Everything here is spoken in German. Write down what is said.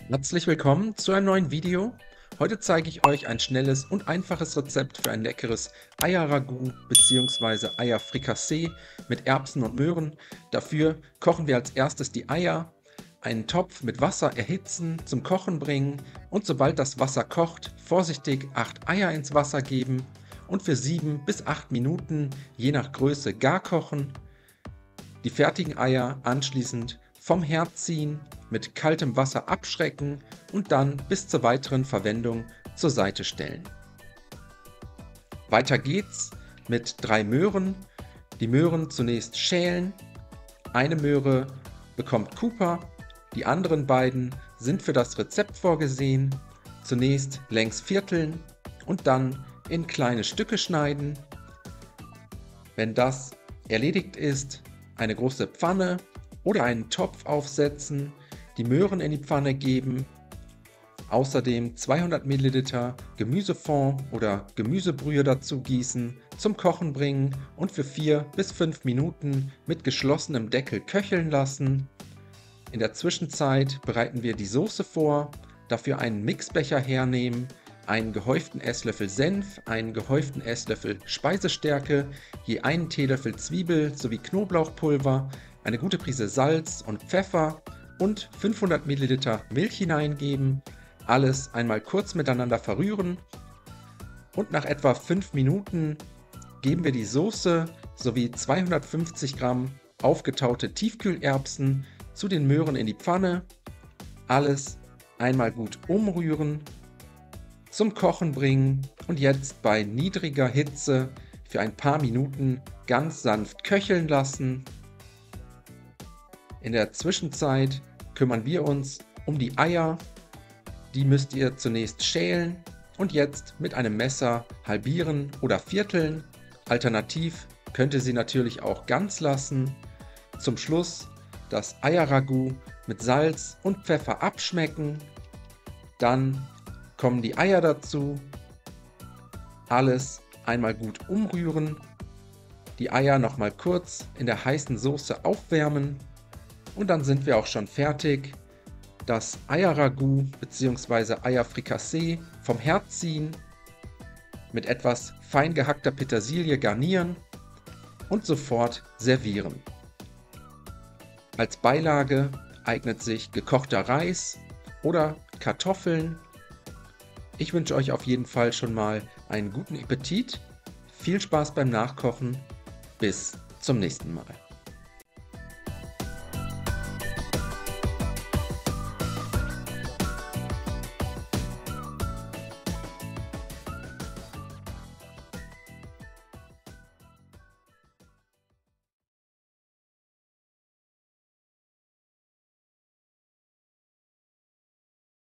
Herzlich willkommen zu einem neuen Video. Heute zeige ich euch ein schnelles und einfaches Rezept für ein leckeres Eier-Ragout bzw. Eier-Frikassee mit Erbsen und Möhren. Dafür kochen wir als erstes die Eier, einen Topf mit Wasser erhitzen, zum Kochen bringen und sobald das Wasser kocht, vorsichtig 8 Eier ins Wasser geben und für 7 bis 8 Minuten je nach Größe gar kochen. Die fertigen Eier anschließend vom Herd ziehen, mit kaltem Wasser abschrecken und dann bis zur weiteren Verwendung zur Seite stellen. Weiter geht's mit 3 Möhren. Die Möhren zunächst schälen. Eine Möhre bekommt Cooper, die anderen beiden sind für das Rezept vorgesehen. Zunächst längs vierteln und dann in kleine Stücke schneiden. Wenn das erledigt ist, eine große Pfanne oder einen Topf aufsetzen, die Möhren in die Pfanne geben, außerdem 200 Milliliter Gemüsefond oder Gemüsebrühe dazu gießen, zum Kochen bringen und für 4 bis 5 Minuten mit geschlossenem Deckel köcheln lassen. In der Zwischenzeit bereiten wir die Soße vor, dafür einen Mixbecher hernehmen, einen gehäuften Esslöffel Senf, einen gehäuften Esslöffel Speisestärke, je einen Teelöffel Zwiebel sowie Knoblauchpulver, eine gute Prise Salz und Pfeffer und 500 Milliliter Milch hineingeben, alles einmal kurz miteinander verrühren und nach etwa 5 Minuten geben wir die Soße sowie 250 Gramm aufgetaute Tiefkühlerbsen zu den Möhren in die Pfanne, alles einmal gut umrühren, zum Kochen bringen und jetzt bei niedriger Hitze für ein paar Minuten ganz sanft köcheln lassen. In der Zwischenzeit kümmern wir uns um die Eier. Die müsst ihr zunächst schälen und jetzt mit einem Messer halbieren oder vierteln. Alternativ könnt ihr sie natürlich auch ganz lassen. Zum Schluss das Eier-Ragout mit Salz und Pfeffer abschmecken. Dann kommen die Eier dazu. Alles einmal gut umrühren. Die Eier nochmal kurz in der heißen Soße aufwärmen. Und dann sind wir auch schon fertig. Das Eier-Ragout bzw. Eier-Frikassee vom Herd ziehen, mit etwas fein gehackter Petersilie garnieren und sofort servieren. Als Beilage eignet sich gekochter Reis oder Kartoffeln. Ich wünsche euch auf jeden Fall schon mal einen guten Appetit. Viel Spaß beim Nachkochen. Bis zum nächsten Mal.